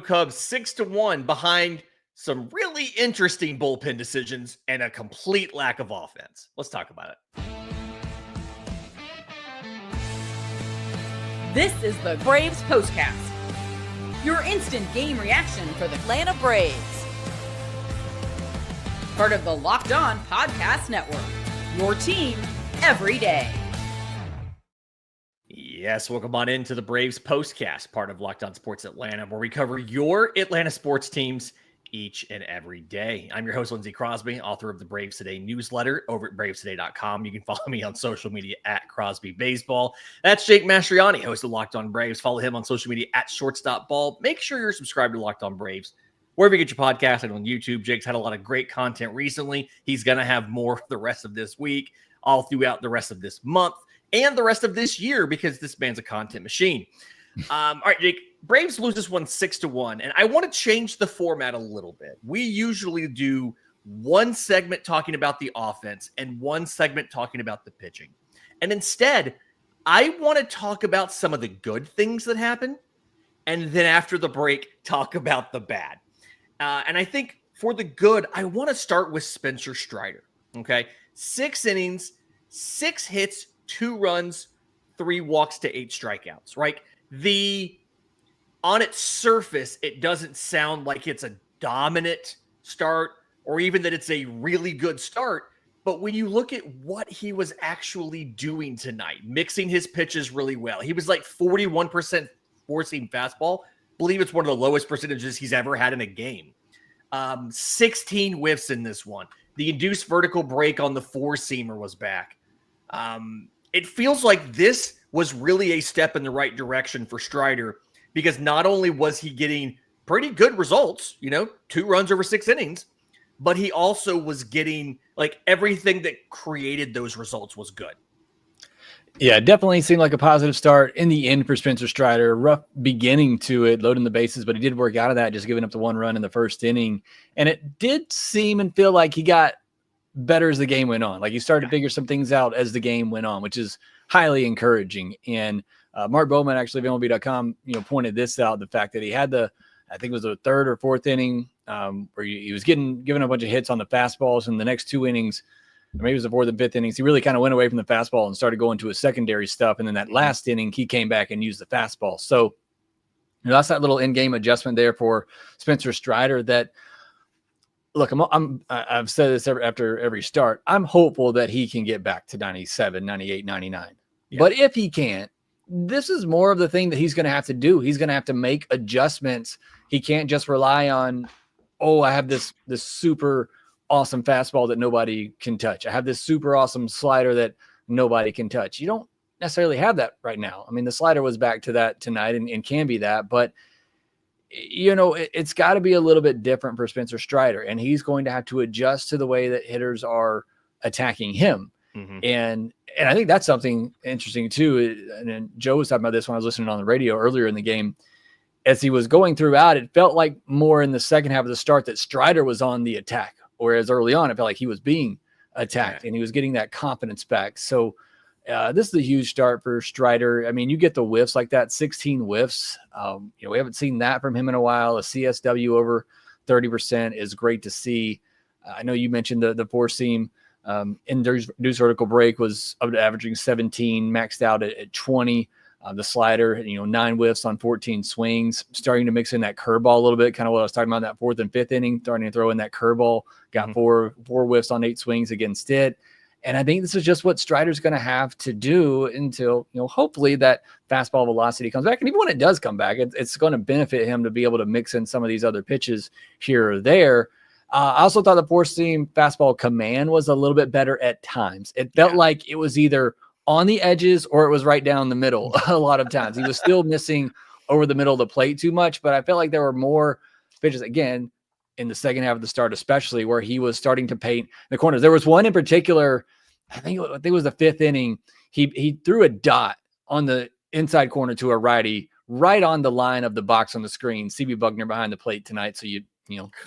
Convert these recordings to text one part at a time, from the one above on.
Cubs 6-1 behind some really interesting bullpen decisions and a complete lack of offense. Let's talk about it. This is the Braves Postcast, your instant game reaction for the Atlanta Braves. Part of the Locked On Podcast Network, your team every day. Yes, welcome on into the Braves Postcast, part of Locked On Sports Atlanta, where we cover your Atlanta sports teams each and every day. I'm your host, Lindsay Crosby, author of the Braves Today newsletter over at bravestoday.com. You can follow me on social media at Crosby Baseball. That's Jake Mastroianni, host of Locked On Braves. Follow him on social media at shortstopball. Make sure you're subscribed to Locked On Braves wherever you get your podcast and on YouTube. Jake's had a lot of great content recently. He's going to have more the rest of this week, all throughout the rest of this month, and the rest of this year, because this man's a content machine. All right, Jake, Braves lose this one 6-1, and I want to change the format a little bit. We usually do one segment talking about the offense and one segment talking about the pitching. And instead, I want to talk about some of the good things that happen, and then after the break, talk about the bad. And I think for the good, I want to start with Spencer Strider, okay? 6 innings, 6 hits, 2 runs, 3 walks to 8 strikeouts, right? On its surface, it doesn't sound like it's a dominant start or even that it's a really good start. But when you look at what he was actually doing tonight, mixing his pitches really well, he was like 41% four-seam fastball. I believe it's one of the lowest percentages he's ever had in a game. 16 whiffs in this one. The induced vertical break on the four-seamer was back. It feels like this was really a step in the right direction for Strider, because not only was he getting pretty good results, 2 runs over 6 innings, but he also was getting like everything that created those results was good. Yeah, definitely seemed like a positive start in the end for Spencer Strider. Rough beginning to it, loading the bases, but he did work out of that, just giving up the 1 run in the first inning. And it did seem and feel like he got better as the game went on. Like he started to figure some things out as the game went on, which is highly encouraging. And Mark Bowman, actually, of MLB.com, pointed this out, the fact that he had I think it was the 3rd or 4th inning where he was given a bunch of hits on the fastballs, and the next 2 innings, or maybe it was the 4th and 5th innings, he really kind of went away from the fastball and started going to his secondary stuff. And then that last inning, he came back and used the fastball. So that's that little in-game adjustment there for Spencer Strider that, look, I've said this after every start. I'm hopeful that he can get back to 97, 98, 99. Yeah. But if he can't, this is more of the thing that he's going to have to do. He's going to have to make adjustments. He can't just rely on, I have this super awesome fastball that nobody can touch. I have this super awesome slider that nobody can touch. You don't necessarily have that right now. I mean, the slider was back to that tonight and can be that, but it's got to be a little bit different for Spencer Strider, and he's going to have to adjust to the way that hitters are attacking him. Mm-hmm. And I think that's something interesting too. And then Joe was talking about this when I was listening on the radio earlier in the game. As he was going throughout, it felt like more in the second half of the start that Strider was on the attack, whereas early on it felt like he was being attacked and he was getting that confidence back. So this is a huge start for Strider. I mean, you get the whiffs like that, 16 whiffs. We haven't seen that from him in a while. A CSW over 30% is great to see. I know you mentioned the four-seam induced vertical break was up to averaging 17, maxed out at 20. The slider, 9 whiffs on 14 swings, starting to mix in that curveball a little bit, kind of what I was talking about in that 4th and 5th inning, starting to throw in that curveball, got 4 whiffs on 8 swings against it. And I think this is just what Strider's going to have to do until, hopefully that fastball velocity comes back. And even when it does come back, it's going to benefit him to be able to mix in some of these other pitches here or there. I also thought the four-seam fastball command was a little bit better at times. It felt like it was either on the edges or it was right down the middle a lot of times. He was still missing over the middle of the plate too much, but I felt like there were more pitches, again, in the second half of the start, especially where he was starting to paint the corners. There was one in particular, I think it was the 5th inning. He threw a dot on the inside corner to a righty, right on the line of the box on the screen. CB Buckner behind the plate tonight, so you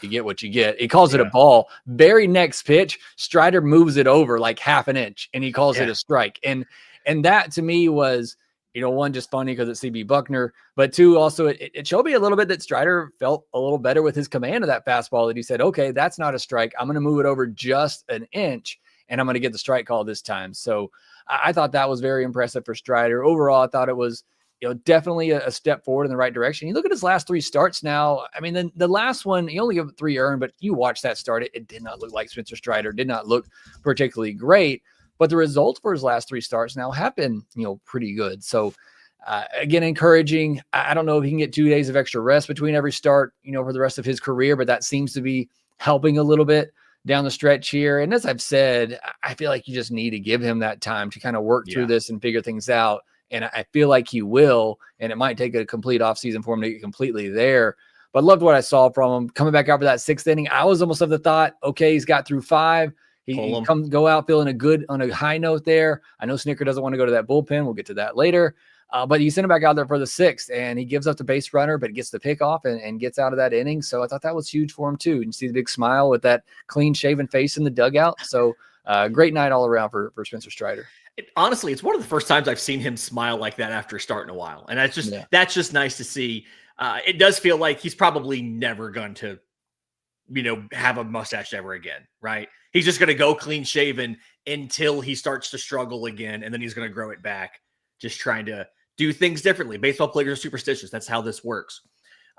get what you get. He calls it a ball. Very next pitch, Strider moves it over like half an inch, and he calls it a strike. And that to me was, one, just funny because it's CB Buckner, but two, also it showed me a little bit that Strider felt a little better with his command of that fastball, that he said, okay, that's not a strike. I'm going to move it over just an inch and I'm going to get the strike call this time. So I thought that was very impressive for Strider. Overall, I thought it was, definitely a step forward in the right direction. You look at his last 3 starts now. I mean, then the last one, he only gave 3 earned, but you watch that start. It did not look like Spencer Strider, did not look particularly great, but the results for his last 3 starts now have been, pretty good. So again, encouraging. I don't know if he can get 2 days of extra rest between every start, for the rest of his career, but that seems to be helping a little bit down the stretch here. And as I've said, I feel like you just need to give him that time to kind of work through this and figure things out. And I feel like he will, and it might take a complete offseason for him to get completely there. But loved what I saw from him. Coming back out for that 6th inning, I was almost of the thought, okay, he's got through 5. He go out feeling on a high note there. I know Snicker doesn't want to go to that bullpen. We'll get to that later. But you send him back out there for the 6th, and he gives up the base runner, but gets the pick off and gets out of that inning. So I thought that was huge for him too. You see the big smile with that clean-shaven face in the dugout. So great night all around for Spencer Strider. Honestly, it's one of the first times I've seen him smile like that after starting a while. And that's just nice to see. It does feel like he's probably never going to, have a mustache ever again, right? He's just going to go clean shaven until he starts to struggle again. And then he's going to grow it back, just trying to do things differently. Baseball players are superstitious. That's how this works.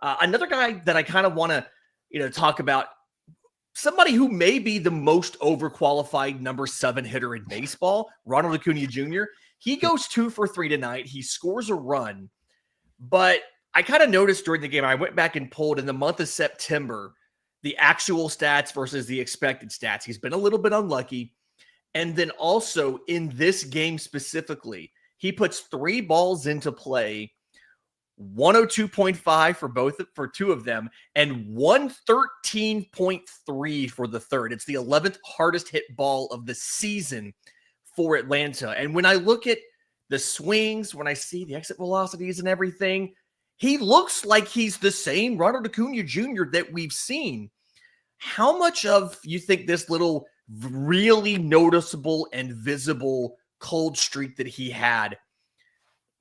Another guy that I kind of want to, talk about, somebody who may be the most overqualified number 7 hitter in baseball, Ronald Acuna Jr. He goes 2 for 3 tonight. He scores a run, but I kind of noticed during the game, I went back and pulled in the month of September, the actual stats versus the expected stats. He's been a little bit unlucky. And then also in this game specifically, he puts 3 balls into play, 102.5 for 2 of them, and 113.3 for the third. It's the 11th hardest hit ball of the season for Atlanta. And when I look at the swings, when I see the exit velocities and everything, he looks like he's the same Ronald Acuna Jr. that we've seen. How much of you think this little really noticeable and visible cold streak that he had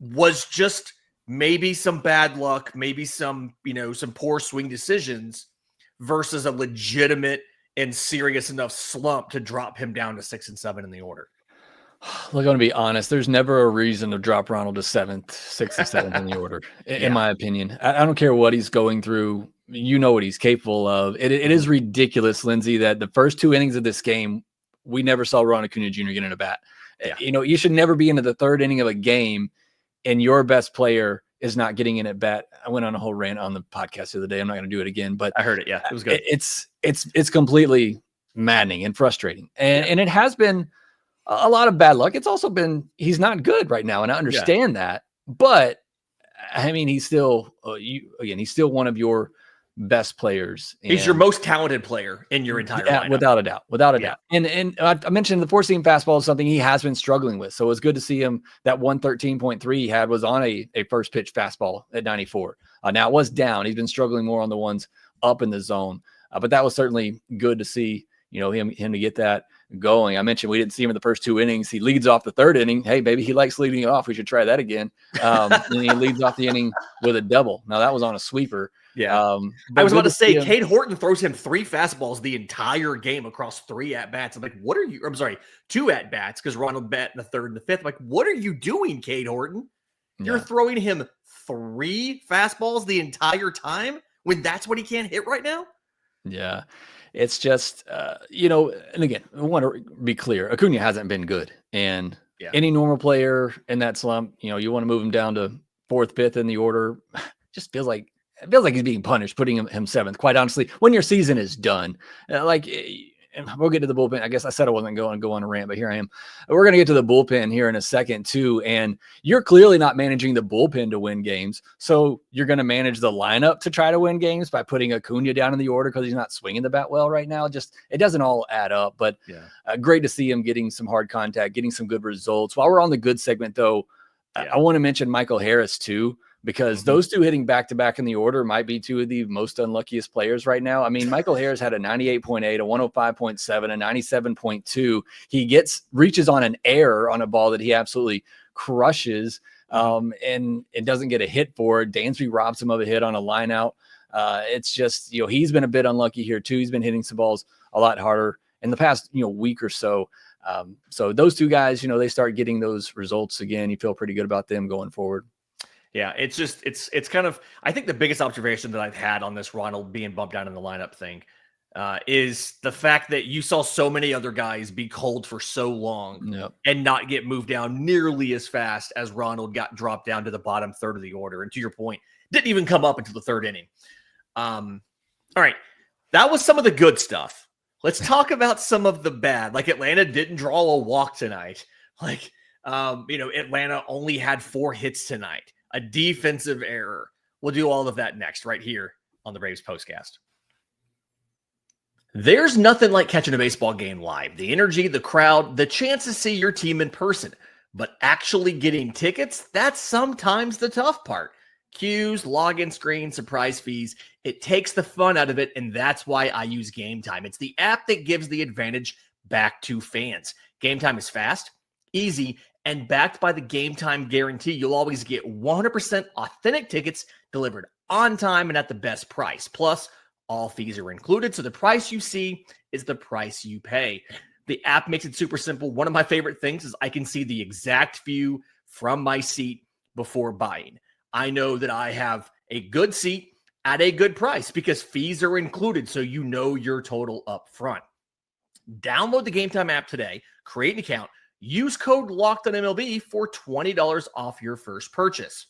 was just maybe some bad luck, maybe some poor swing decisions versus a legitimate and serious enough slump to drop him down to 6 and 7 in the order? Look, I'm going to be honest. There's never a reason to drop Ronald to 7th, 6th, and 7th in the order, in my opinion. I don't care what he's going through. You know what he's capable of. It is ridiculous, Lindsay, that the first 2 innings of this game, we never saw Ronald Acuna Jr. get in a bat. Yeah. You should never be into the 3rd inning of a game and your best player is not getting in at bat. I went on a whole rant on the podcast the other day. I'm not going to do it again, but I heard it. Yeah, it was good. It's completely maddening and frustrating. And it has been a lot of bad luck. It's also been, he's not good right now. And I understand that, but I mean, he's still, he's still one of your best players. He's your most talented player in your entire lineup. Without a doubt. And I mentioned the 4-seam fastball is something he has been struggling with. So it was good to see him. That 113.3 he had was on a first pitch fastball at 94. Now it was down. He's been struggling more on the ones up in the zone. But that was certainly good to see, him to get that going. I mentioned we didn't see him in the first 2 innings. He leads off the 3rd inning. Hey, baby, he likes leading off. We should try that again. And he leads off the inning with a double. Now that was on a sweeper. Yeah. I was about to say, Cade Horton throws him 3 fastballs the entire game across 3 at-bats. I'm like, 2 at-bats, because Ronald bat in the 3rd and the 5th. I'm like, what are you doing, Cade Horton? You're throwing him 3 fastballs the entire time when that's what he can't hit right now? Yeah. It's just, and again, I want to be clear. Acuna hasn't been good. And any normal player in that slump, you want to move him down to 4th, 5th in the order. Just feels like he's being punished, putting him 7th. Quite honestly, when your season is done, and we'll get to the bullpen. I guess I said I wasn't going to go on a rant, but here I am. We're going to get to the bullpen here in a second too. And you're clearly not managing the bullpen to win games. So you're going to manage the lineup to try to win games by putting Acuna down in the order because he's not swinging the bat well right now. Just, it doesn't all add up, but great to see him getting some hard contact, getting some good results. While we're on the good segment though, I want to mention Michael Harris too, because those 2 hitting back-to-back in the order might be 2 of the most unluckiest players right now. I mean, Michael Harris had a 98.8, a 105.7, a 97.2. He reaches on an error on a ball that he absolutely crushes. and it doesn't get a hit for it. Dansby robs him of a hit on a line out. It's just, he's been a bit unlucky here too. He's been hitting some balls a lot harder in the past, week or so. So those two guys, they start getting those results again. You feel pretty good about them going forward. Yeah, it's just, it's kind of, I think the biggest observation that I've had on this Ronald being bumped down in the lineup thing is the fact that you saw so many other guys be cold for so long and not get moved down nearly as fast as Ronald got dropped down to the bottom third of the order. And to your point, didn't even come up until the third inning. All right, that was some of the good stuff. Let's talk about some of the bad. Like Atlanta didn't draw a walk tonight. Like, Atlanta only had 4 hits tonight. A defensive error. We'll do all of that next right here on the Braves Postcast. There's nothing like catching a baseball game live. The energy, the crowd, the chance to see your team in person. But actually getting tickets, that's sometimes the tough part. Queues, login screens, surprise fees. It takes the fun out of it, and that's why I use Game Time. It's the app that gives the advantage back to fans. Game Time is fast, easy, and backed by the Game Time guarantee. You'll always get 100% authentic tickets delivered on time and at the best price. Plus, all fees are included, so the price you see is the price you pay. The app makes it super simple. One of my favorite things is I can see the exact view from my seat before buying. I know that I have a good seat at a good price because fees are included, so you know your total up front. Download the Game Time app today, create an account, use code LOCKEDONMLB for $20 off your first purchase.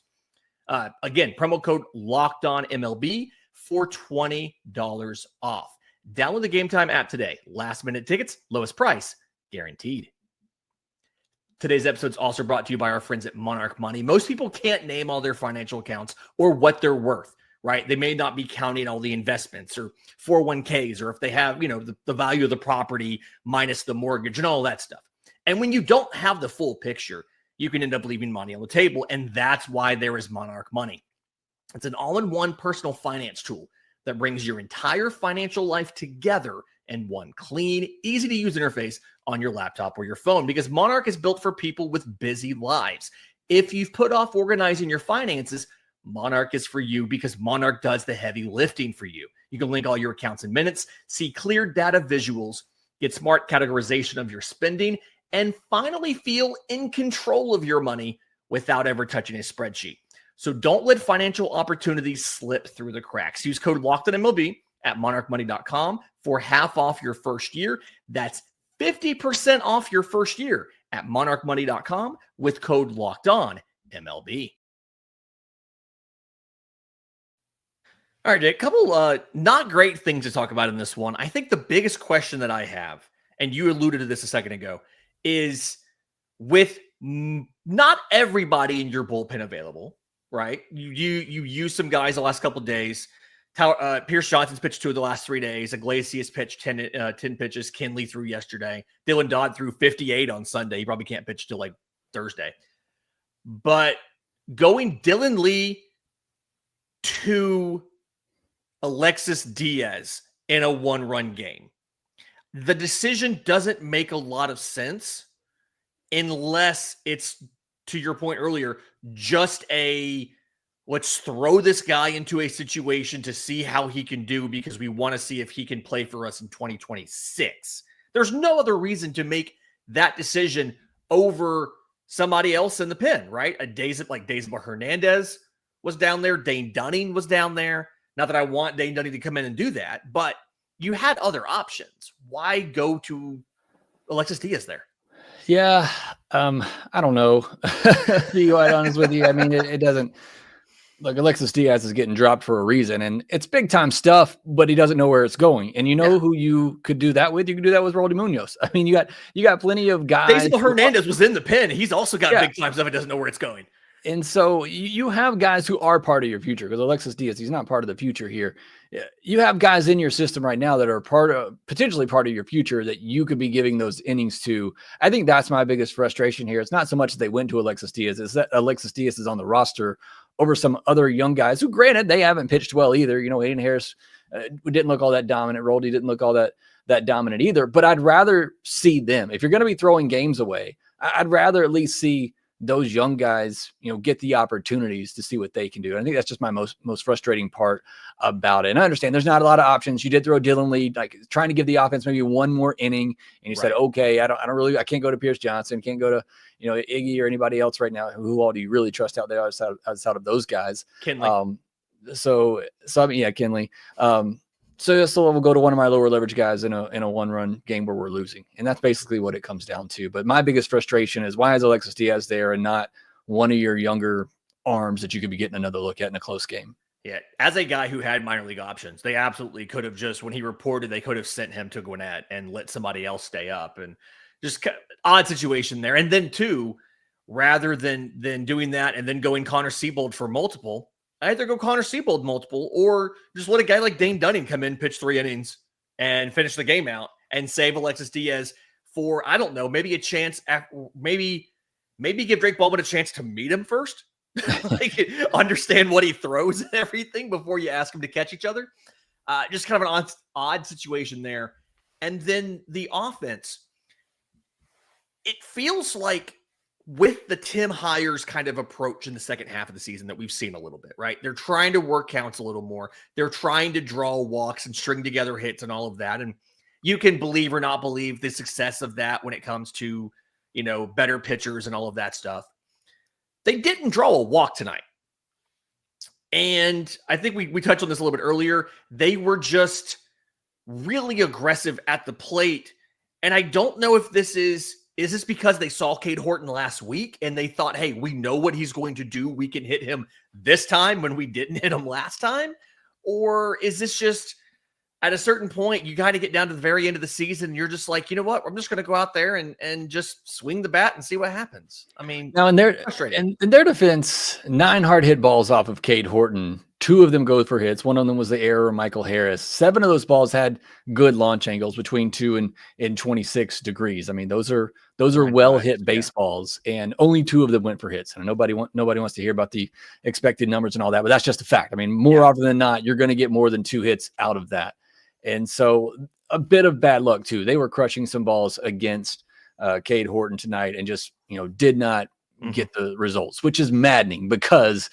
Again, promo code LOCKEDONMLB for $20 off. Download the Game Time app today. Last minute tickets, lowest price, guaranteed. Today's episode is also brought to you by our friends at Monarch Money. Most people can't name all their financial accounts or what they're worth, right? They may not be counting all the investments or 401ks, or if they have, the value of the property minus the mortgage and all that stuff. And when you don't have the full picture, you can end up leaving money on the table. And that's why there is Monarch Money. It's an all-in-one personal finance tool that brings your entire financial life together in one clean, easy-to-use interface on your laptop or your phone, because Monarch is built for people with busy lives. If you've put off organizing your finances, Monarch is for you because Monarch does the heavy lifting for you. You can link all your accounts in minutes, see clear data visuals, get smart categorization of your spending, and finally feel in control of your money without ever touching a spreadsheet. So don't let financial opportunities slip through the cracks. Use code LOCKEDONMLB at monarchmoney.com for half off your first year. That's 50% off your first year at monarchmoney.com with code LOCKEDONMLB. All right, Jake, a couple not great things to talk about in this one. I think the biggest question that I have, and you alluded to this a second ago, is with not everybody in your bullpen available, right? You use some guys the last couple of days. Pierce Johnson's pitched 2 of the last 3 days. Iglesias pitched 10 pitches. Kinley threw yesterday. Dylan Dodd threw 58 on Sunday. He probably can't pitch till like Thursday. But going Dylan Lee to Alexis Diaz in a 1-run game, the decision doesn't make a lot of sense unless it's, to your point earlier, just let's throw this guy into a situation to see how he can do because we want to see if he can play for us in 2026. There's no other reason to make that decision over somebody else in the pen, right? Daysma Hernandez was down there. Dane Dunning was down there. Not that I want Dane Dunning to come in and do that, but you had other options. Why go to Alexis Diaz there? Yeah, I don't know. To be quite honest with you, I mean, it doesn't. Like, Alexis Diaz is getting dropped for a reason, and it's big time stuff, but he doesn't know where it's going. And who you could do that with? You could do that with Roldy Munoz. I mean, you got plenty of guys. Daysma Hernandez was in the pen. He's also got big time stuff. It doesn't know where it's going. And so you have guys who are part of your future, because Alexis Diaz, he's not part of the future here. You have guys in your system right now that are potentially part of your future that you could be giving those innings to. I think that's my biggest frustration here. It's not so much that they went to Alexis Diaz, it's that Alexis Diaz is on the roster over some other young guys who, granted, they haven't pitched well either. Hayden Harris didn't look all that dominant. Roldy didn't look all that dominant either. But I'd rather see them. If you're going to be throwing games away, I'd rather at least see those young guys, get the opportunities to see what they can do. And I think that's just my most frustrating part about it. And I understand there's not a lot of options. You did throw Dylan Lee, like trying to give the offense maybe one more inning, and you said, okay, I can't go to Pierce Johnson, can't go to Iggy or anybody else right now. Who all do you really trust out there outside of those guys? Kinley. So I mean, yeah, Kinley. So we'll go to one of my lower leverage guys in a one-run game where we're losing. And that's basically what it comes down to. But my biggest frustration is, why is Alexis Diaz there and not one of your younger arms that you could be getting another look at in a close game? Yeah, as a guy who had minor league options, they absolutely could have just, when he reported, they could have sent him to Gwinnett and let somebody else stay up. And just odd situation there. And then, too, rather than doing that and then going Connor Siebold for multiple, I either go Connor Siebold multiple or just let a guy like Dane Dunning come in, pitch 3 innings, and finish the game out and save Alexis Diaz for, I don't know, maybe a chance, maybe give Drake Baldwin a chance to meet him first, like understand what he throws and everything before you ask him to catch each other. Just kind of an odd situation there. And then the offense, it feels like, with the Tim Hires kind of approach in the second half of the season that we've seen a little bit, right? They're trying to work counts a little more. They're trying to draw walks and string together hits and all of that. And you can believe or not believe the success of that when it comes to, better pitchers and all of that stuff. They didn't draw a walk tonight. And I think we touched on this a little bit earlier. They were just really aggressive at the plate. And I don't know if this is this because they saw Cade Horton last week and they thought, hey, we know what he's going to do. We can hit him this time when we didn't hit him last time? Or is this just, at a certain point, you got to get down to the very end of the season, and you're just like, you know what? I'm just going to go out there and just swing the bat and see what happens. I mean, now in their defense, 9 hard hit balls off of Cade Horton. 2 of them go for hits. One of them was the error of Michael Harris. 7 of those balls had good launch angles between 2 and 26 degrees. I mean, those are well hit baseballs, and only 2 of them went for hits. And nobody wants to hear about the expected numbers and all that, but that's just a fact. I mean, more often than not, you're going to get more than 2 hits out of that. And so a bit of bad luck too. They were crushing some balls against Cade Horton tonight and just, did not get the results, which is maddening because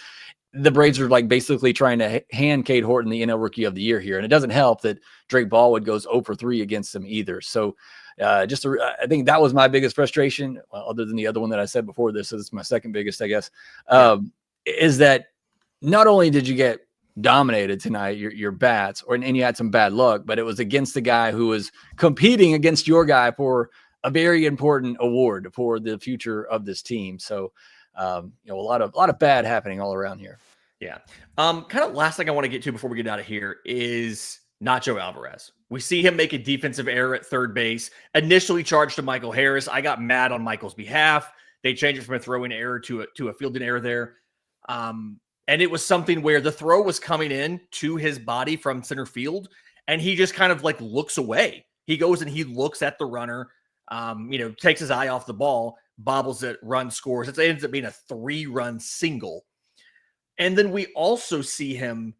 the Braves are like basically trying to hand Cade Horton the NL Rookie of the Year here. And it doesn't help that Drake Baldwin goes 0 for 3 against them either. So I think that was my biggest frustration, other than the other one that I said before this. So this is my second biggest, I guess, is that not only did you get dominated tonight, your bats, and you had some bad luck, but it was against the guy who was competing against your guy for a very important award for the future of this team. So, a lot of bad happening all around here. Yeah. Kind of last thing I want to get to before we get out of here is Nacho Alvarez. We see him make a defensive error at third base, initially charged to Michael Harris. I got mad on Michael's behalf. They changed it from a throwing error to a fielding error there. And it was something where the throw was coming in to his body from center field, and he just kind of like looks away. He goes and he looks at the runner, takes his eye off the ball, bobbles it, run scores. It ends up being a 3-run single. And then we also see him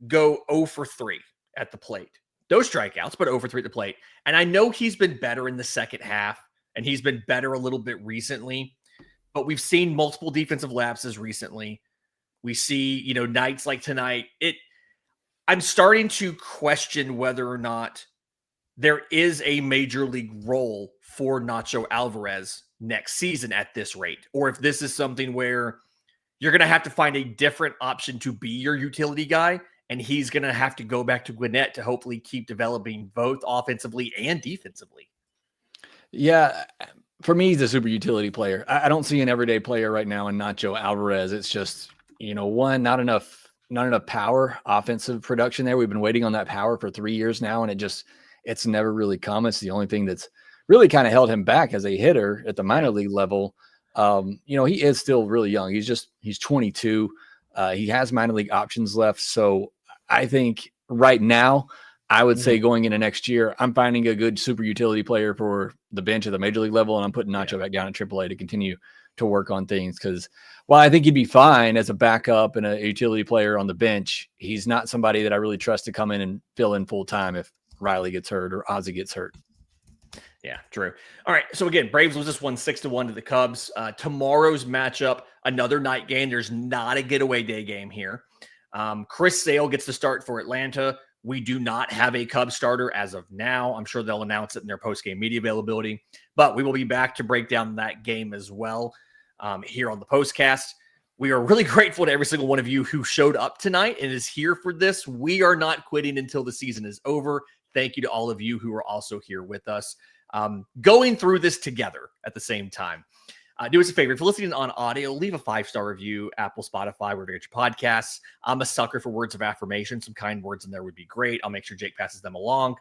go 0 for 3 at the plate. Those strikeouts, but 0 for 3 at the plate. And I know he's been better in the second half, and he's been better a little bit recently, but we've seen multiple defensive lapses recently. We see, nights like tonight. I'm starting to question whether or not there is a major league role for Nacho Alvarez next season at this rate, or if this is something where you're going to have to find a different option to be your utility guy, and he's going to have to go back to Gwinnett to hopefully keep developing both offensively and defensively. Yeah, for me, he's a super utility player. I don't see an everyday player right now in Nacho Alvarez. It's just, one, not enough power, offensive production there. We've been waiting on that power for 3 years now, and it's never really come. It's the only thing that's really kind of held him back as a hitter at the minor league level. He is still really young. He's 22. He has minor league options left. So I think right now, I would say going into next year, I'm finding a good super utility player for the bench at the major league level, and I'm putting Nacho back down at AAA to continue to work on things. Because while I think he'd be fine as a backup and a utility player on the bench, he's not somebody that I really trust to come in and fill in full time if Riley gets hurt or Ozzie gets hurt. Yeah, true. All right. So again, Braves lose this one 6-1 to the Cubs. Tomorrow's matchup, another night game. There's not a getaway day game here. Chris Sale gets to start for Atlanta. We do not have a Cubs starter as of now. I'm sure they'll announce it in their post-game media availability, but we will be back to break down that game as well here on the Postcast. We are really grateful to every single one of you who showed up tonight and is here for this. We are not quitting until the season is over. Thank you to all of you who are also here with us, going through this together at the same time. Do us a favor. If you're listening on audio, leave a 5-star review, Apple, Spotify, wherever you get your podcasts. I'm a sucker for words of affirmation. Some kind words in there would be great. I'll make sure Jake passes them along.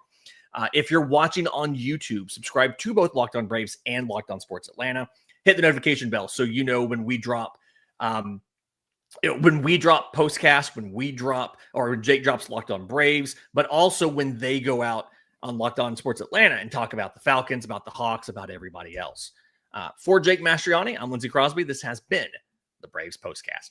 If you're watching on YouTube, subscribe to both Locked On Braves and Locked On Sports Atlanta. Hit the notification bell so you know when we drop Postcast, when Jake drops Locked On Braves, but also when they go out on Locked On Sports Atlanta and talk about the Falcons, about the Hawks, about everybody else. For Jake Mastroianni, I'm Lindsay Crosby. This has been the Braves Postcast.